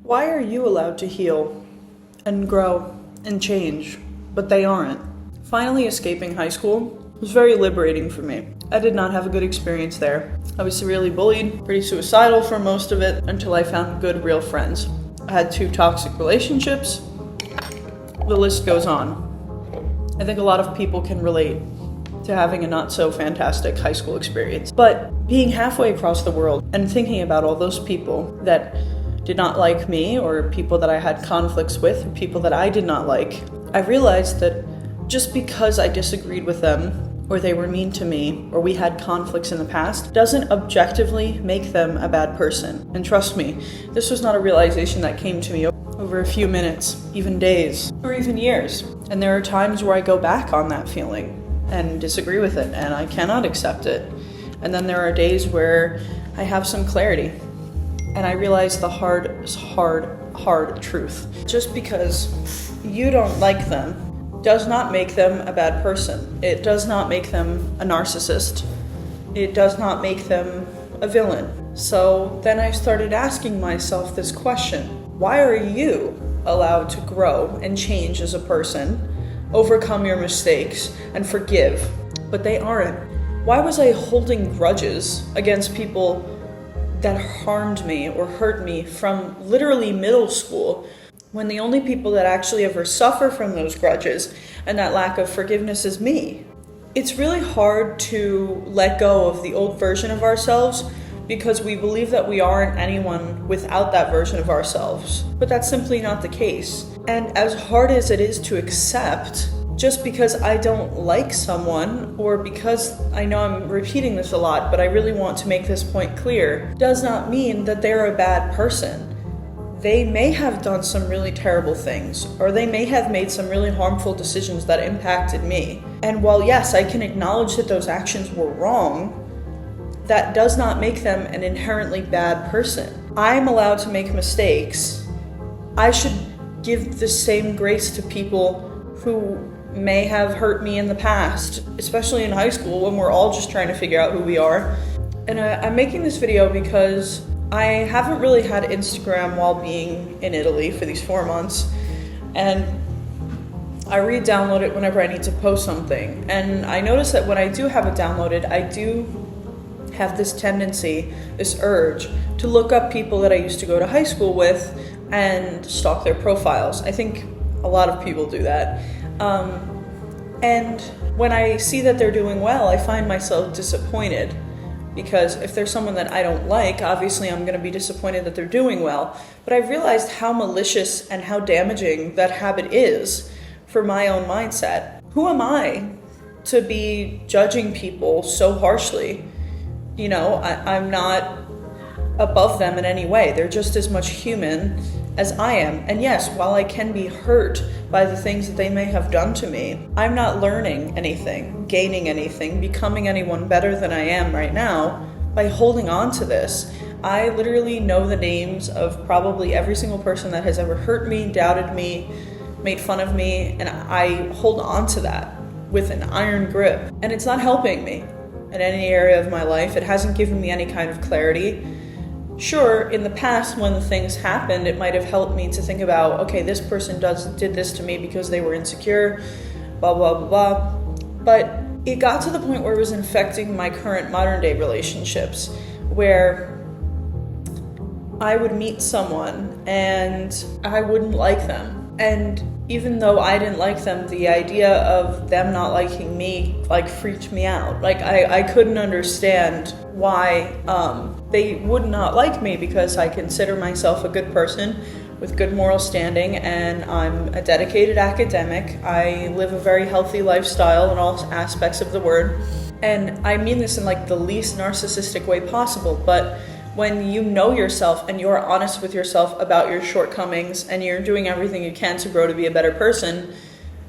Why are you allowed to heal and grow and change, but they aren't? Finally escaping high school was very liberating for me. I did not have a good experience there. I was severely bullied, pretty suicidal for most of it, until I found good, real friends. I had 2 toxic relationships. The list goes on. I think a lot of people can relate to having a not so fantastic high school experience. But being halfway across the world and thinking about all those people that did not like me, or people that I had conflicts with, or people that I did not like, I realized that just because I disagreed with them, or they were mean to me, or we had conflicts in the past, doesn't objectively make them a bad person. And trust me, this was not a realization that came to me over a few minutes, even days, or even years. And there are times where I go back on that feeling and disagree with it, and I cannot accept it. And then there are days where I have some clarity, and I realize the hard truth. Just because you don't like them does not make them a bad person. It does not make them a narcissist. It does not make them a villain. So then I started asking myself this question: why are you allowed to grow and change as a person, overcome your mistakes, and forgive, but they aren't? Why was I holding grudges against people that harmed me or hurt me from literally middle school, when the only people that actually ever suffer from those grudges and that lack of forgiveness is me? It's really hard to let go of the old version of ourselves because we believe that we aren't anyone without that version of ourselves. But that's simply not the case. And as hard as it is to accept, just because I don't like someone, or because I know I'm repeating this a lot, but I really want to make this point clear, does not mean that they're a bad person. They may have done some really terrible things, or they may have made some really harmful decisions that impacted me. And while yes, I can acknowledge that those actions were wrong, that does not make them an inherently bad person. I'm allowed to make mistakes. I should give the same grace to people who may have hurt me in the past, especially in high school when we're all just trying to figure out who we are. And I'm making this video because I haven't really had Instagram while being in Italy for these 4 months, and I re-download it whenever I need to post something. And I notice that when I do have it downloaded, I do have this tendency, this urge, to look up people that I used to go to high school with and stalk their profiles. I think a lot of people do that. And when I see that they're doing well, I find myself disappointed, because if there's someone that I don't like, obviously I'm going to be disappointed that they're doing well. But I've realized how malicious and how damaging that habit is for my own mindset. Who am I to be judging people so harshly? You know, I'm not above them in any way. They're just as much human as I am. And yes, while I can be hurt by the things that they may have done to me, I'm not learning anything, gaining anything, becoming anyone better than I am right now by holding on to this. I literally know the names of probably every single person that has ever hurt me, doubted me, made fun of me, and I hold on to that with an iron grip. And it's not helping me in any area of my life. It hasn't given me any kind of clarity. Sure, in the past when the things happened, it might have helped me to think about, okay, this person did this to me because they were insecure, blah, blah, blah, blah. But it got to the point where it was infecting my current modern day relationships, where I would meet someone and I wouldn't like them. And even though I didn't like them, the idea of them not liking me freaked me out. I couldn't understand why they would not like me, because I consider myself a good person with good moral standing, and I'm a dedicated academic. I live a very healthy lifestyle in all aspects of the word. And I mean this in the least narcissistic way possible, but when you know yourself and you're honest with yourself about your shortcomings and you're doing everything you can to grow to be a better person,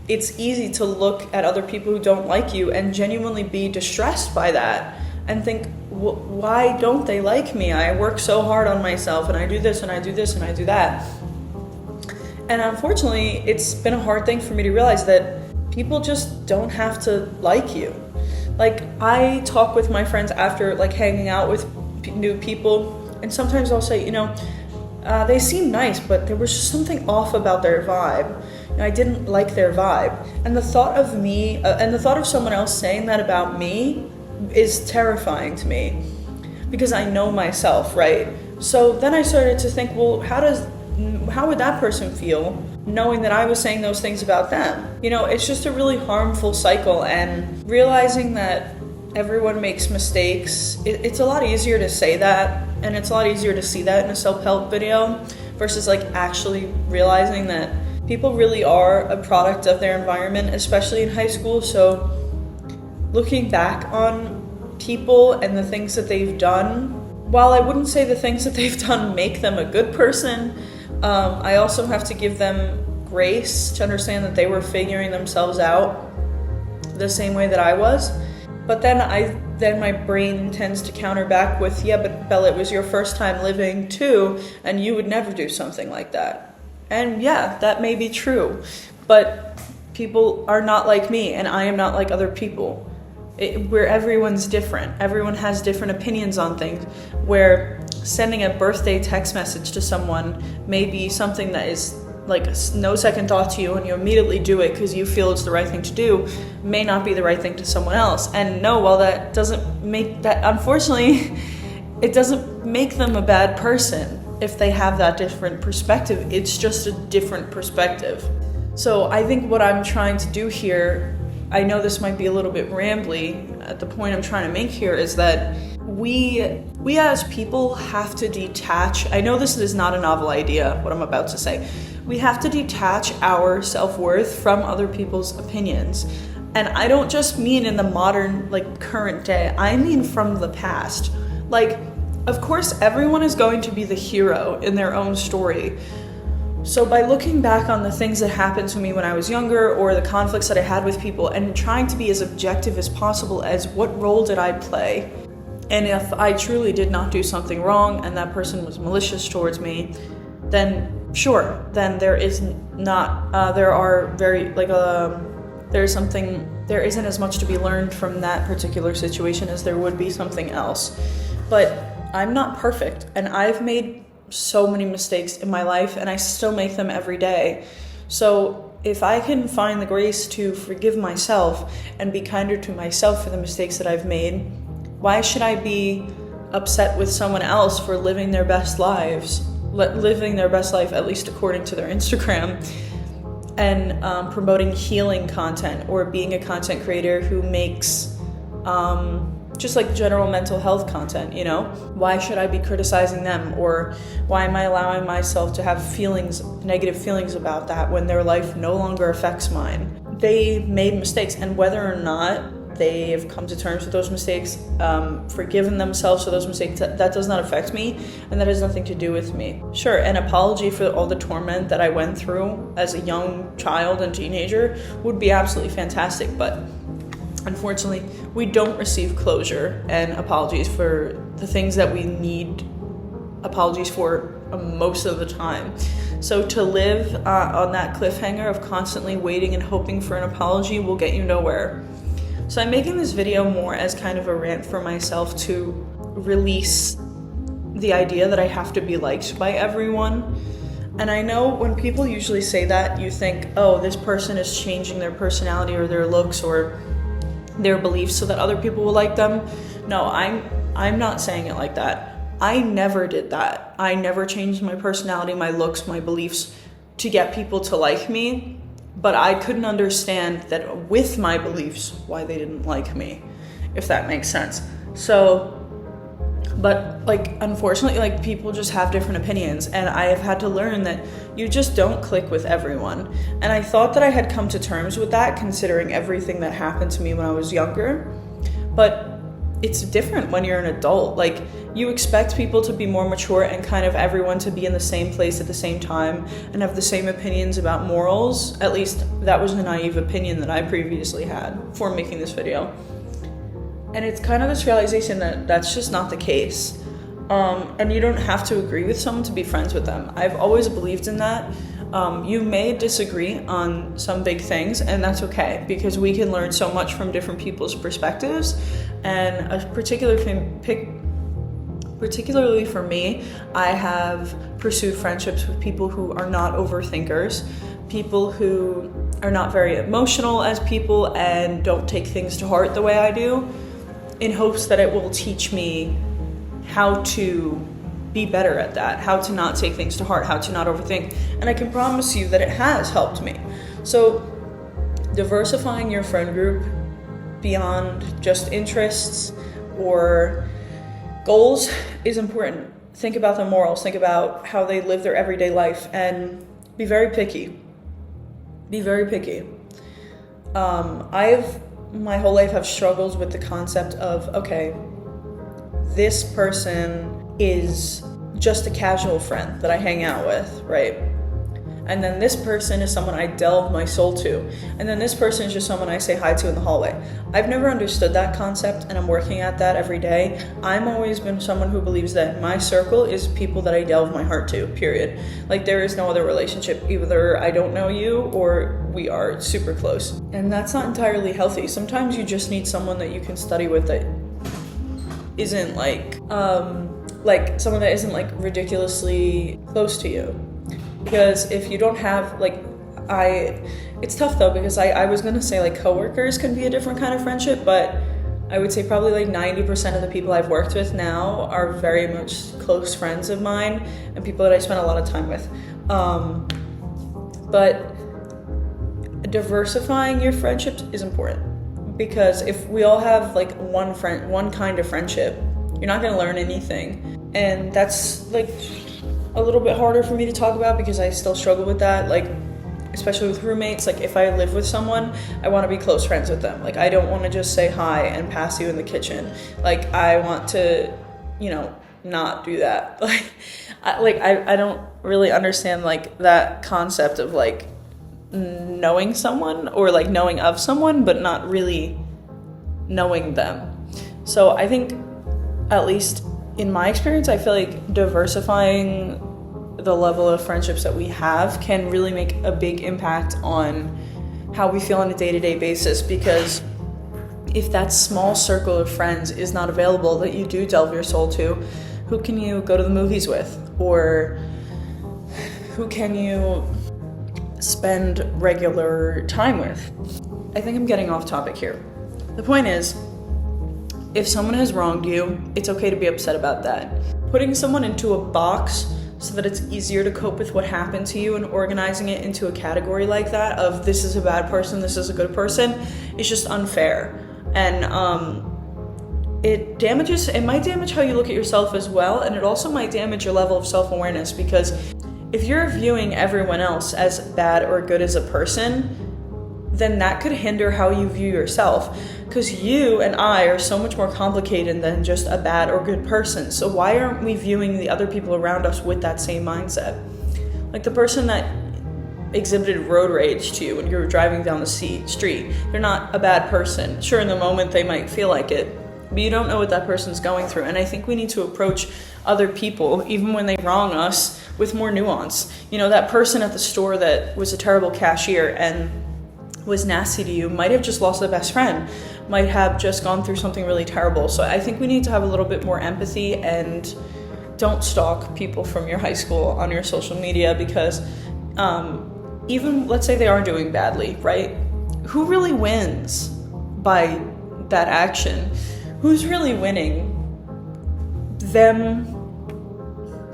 it's easy to look at other people who don't like you and genuinely be distressed by that and think, why don't they like me? I work so hard on myself, and I do this and I do this and I do that. And unfortunately, it's been a hard thing for me to realize that people just don't have to like you. I talk with my friends after hanging out with new people, and sometimes I'll say, they seemed nice, but there was just something off about their vibe. I didn't like their vibe. And the thought of me, and the thought of someone else saying that about me is terrifying to me, because I know myself, right? So then I started to think, well, how would that person feel knowing that I was saying those things about them? It's just a really harmful cycle, and realizing that everyone makes mistakes, it's a lot easier to say that, and it's a lot easier to see that in a self-help video versus like actually realizing that people really are a product of their environment, especially in high school. So looking back on people and the things that they've done, while I wouldn't say the things that they've done make them a good person, I also have to give them grace to understand that they were figuring themselves out the same way that I was. But then my brain tends to counter back with, yeah, but Bella, it was your first time living too, and you would never do something like that. And yeah, that may be true, but people are not like me, and I am not like other people. Where everyone's different. Everyone has different opinions on things, where sending a birthday text message to someone may be something that is like no second thought to you, and you immediately do it because you feel it's the right thing to do, may not be the right thing to someone else. And no, while that doesn't make that, unfortunately, it doesn't make them a bad person if they have that different perspective. It's just a different perspective. So I think what I'm trying to do here, I know this might be a little bit rambly, the point I'm trying to make here is that we as people have to detach. I know this is not a novel idea, what I'm about to say. We have to detach our self-worth from other people's opinions. And I don't just mean in the modern, like current day, I mean from the past. Like, of course, everyone is going to be the hero in their own story. So by looking back on the things that happened to me when I was younger, or the conflicts that I had with people, and trying to be as objective as possible as what role did I play? And if I truly did not do something wrong and that person was malicious towards me, then sure, then there isn't as much to be learned from that particular situation as there would be something else. But I'm not perfect, and I've made so many mistakes in my life, and I still make them every day. So if I can find the grace to forgive myself and be kinder to myself for the mistakes that I've made, why should I be upset with someone else for living their best life, at least according to their Instagram, and promoting healing content, or being a content creator who makes just like general mental health content, Why should I be criticizing them, or why am I allowing myself to have negative feelings about that when their life no longer affects mine? They made mistakes, and whether or not they have come to terms with those mistakes, forgiven themselves for those mistakes, that does not affect me, and that has nothing to do with me. Sure, an apology for all the torment that I went through as a young child and teenager would be absolutely fantastic, but unfortunately, we don't receive closure and apologies for the things that we need apologies for most of the time. So to live on that cliffhanger of constantly waiting and hoping for an apology will get you nowhere. So I'm making this video more as kind of a rant for myself to release the idea that I have to be liked by everyone. And I know when people usually say that, you think, oh, this person is changing their personality or their looks or their beliefs so that other people will like them. No, I'm not saying it like that. I never did that. I never changed my personality, my looks, my beliefs to get people to like me. But I couldn't understand that with my beliefs, why they didn't like me, if that makes sense. So, but like, unfortunately, like people just have different opinions, and I have had to learn that you just don't click with everyone. And I thought that I had come to terms with that, considering everything that happened to me when I was younger. But it's different when you're an adult. Like, you expect people to be more mature and kind of everyone to be in the same place at the same time and have the same opinions about morals. At least that was a naive opinion that I previously had before making this video. And it's kind of this realization that that's just not the case. And you don't have to agree with someone to be friends with them. I've always believed in that. You may disagree on some big things, and that's okay, because we can learn so much from different people's perspectives. And a particular Particularly for me, I have pursued friendships with people who are not overthinkers, people who are not very emotional as people and don't take things to heart the way I do, in hopes that it will teach me how to be better at that, how to not take things to heart, how to not overthink. And I can promise you that it has helped me. So diversifying your friend group beyond just interests or goals is important. Think about the morals, think about how they live their everyday life, and be very picky. Be very picky. I've my whole life have struggled with the concept of, okay, this person is just a casual friend that I hang out with, right? And then this person is someone I delve my soul to. And then this person is just someone I say hi to in the hallway. I've never understood that concept, and I'm working at that every day. I'm always been someone who believes that my circle is people that I delve my heart to, period. Like, there is no other relationship. Either I don't know you or we are super close. And that's not entirely healthy. Sometimes you just need someone that you can study with that isn't like someone that isn't like ridiculously close to you. Because if you don't have, it's tough though, because I was gonna say like coworkers can be a different kind of friendship, but I would say probably like 90% of the people I've worked with now are very much close friends of mine and people that I spend a lot of time with. But diversifying your friendships is important, because if we all have like one kind of friendship, you're not gonna learn anything. And that's like a little bit harder for me to talk about because I still struggle with that, like especially with roommates. Like, if I live with someone, I want to be close friends with them. Like, I don't want to just say hi and pass you in the kitchen. Like, I want to, not do that. I don't really understand like that concept of like knowing someone or like knowing of someone but not really knowing them. So I think, at least in my experience, I feel like diversifying the level of friendships that we have can really make a big impact on how we feel on a day-to-day basis. Because if that small circle of friends is not available that you do delve your soul to, who can you go to the movies with? Or who can you spend regular time with? I think I'm getting off topic here. The point is, if someone has wronged you, it's okay to be upset about that. Putting someone into a box so that it's easier to cope with what happened to you and organizing it into a category like that of this is a bad person, this is a good person, is just unfair. And it might damage how you look at yourself as well, and it also might damage your level of self-awareness, because if you're viewing everyone else as bad or good as a person, then that could hinder how you view yourself, because you and I are so much more complicated than just a bad or good person. So why aren't we viewing the other people around us with that same mindset? Like the person that exhibited road rage to you when you were driving down the street, they're not a bad person. Sure, in the moment they might feel like it, but you don't know what that person's going through. And I think we need to approach other people, even when they wrong us, with more nuance. That person at the store that was a terrible cashier and was nasty to you might have just lost a best friend, might have just gone through something really terrible. So I think we need to have a little bit more empathy and don't stalk people from your high school on your social media, because even let's say they are doing badly, right? Who really wins by that action? Who's really winning? Them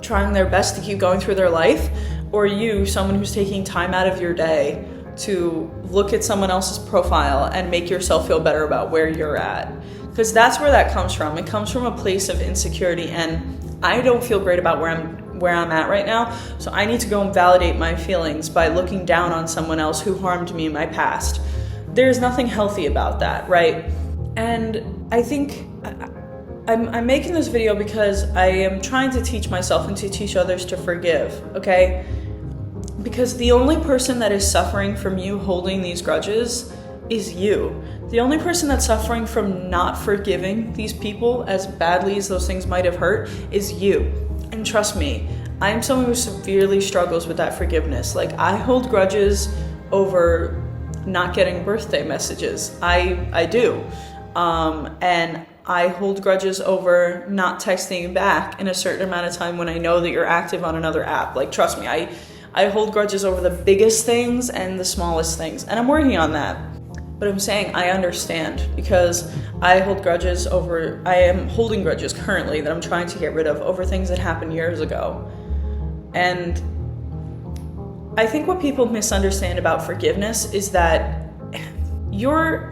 trying their best to keep going through their life, or you, someone who's taking time out of your day to look at someone else's profile and make yourself feel better about where you're at? Because that's where that comes from. It comes from a place of insecurity, and I don't feel great about where I'm at right now, so I need to go and validate my feelings by looking down on someone else who harmed me in my past. There's nothing healthy about that, right? And I think I'm making this video because I am trying to teach myself and to teach others to forgive, okay? Because the only person that is suffering from you holding these grudges is you. The only person that's suffering from not forgiving these people, as badly as those things might have hurt, is you. And trust me, I'm someone who severely struggles with that forgiveness. Like, I hold grudges over not getting birthday messages. I do. And I hold grudges over not texting you back in a certain amount of time when I know that you're active on another app. Like, trust me, I hold grudges over the biggest things and the smallest things, and I'm working on that. But I'm saying I understand, because I am holding grudges currently that I'm trying to get rid of over things that happened years ago. And I think what people misunderstand about forgiveness is that you're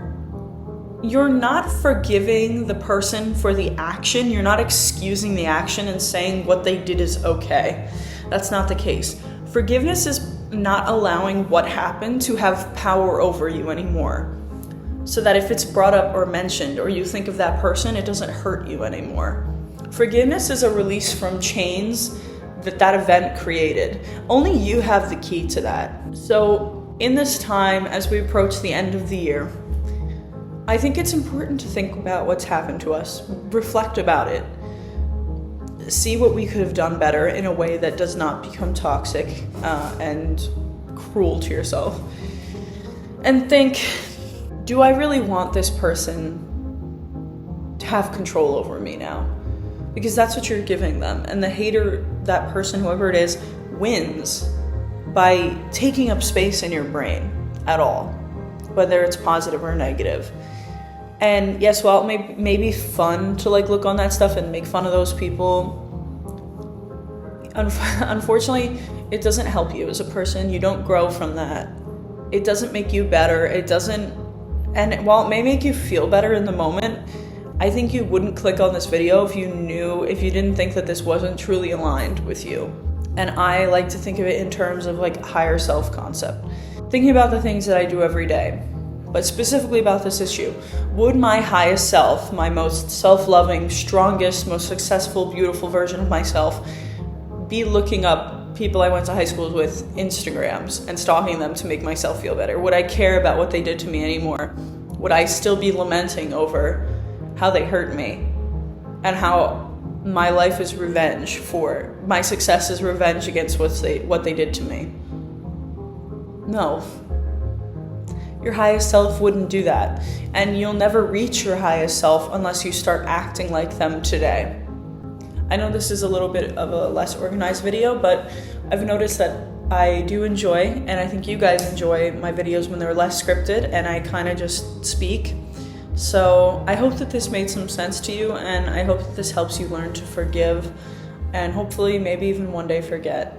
not forgiving the person for the action. You're not excusing the action and saying what they did is okay. That's not the case. Forgiveness is not allowing what happened to have power over you anymore, so that if it's brought up or mentioned or you think of that person, it doesn't hurt you anymore. Forgiveness is a release from chains that event created. Only you have the key to that. So in this time, as we approach the end of the year, I think it's important to think about what's happened to us, reflect about it, see what we could have done better in a way that does not become toxic and cruel to yourself, and think, do I really want this person to have control over me now? Because that's what you're giving them. And the hater, that person, whoever it is, wins by taking up space in your brain at all, whether it's positive or negative. And yes, while it may be fun to look on that stuff and make fun of those people, unfortunately, it doesn't help you as a person. You don't grow from that. It doesn't make you better. And while it may make you feel better in the moment, I think you wouldn't click on this video if you didn't think that this wasn't truly aligned with you. And I like to think of it in terms of higher self concept. Thinking about the things that I do every day, but specifically about this issue. Would my highest self, my most self-loving, strongest, most successful, beautiful version of myself be looking up people I went to high school with Instagrams and stalking them to make myself feel better? Would I care about what they did to me anymore? Would I still be lamenting over how they hurt me and how my life is revenge for my success is revenge against what they did to me? No. Your highest self wouldn't do that, and you'll never reach your highest self unless you start acting like them today. I know this is a little bit of a less organized video, but I've noticed that I do enjoy, and I think you guys enjoy my videos when they're less scripted and I kind of just speak. So I hope that this made some sense to you, and I hope that this helps you learn to forgive and hopefully maybe even one day forget.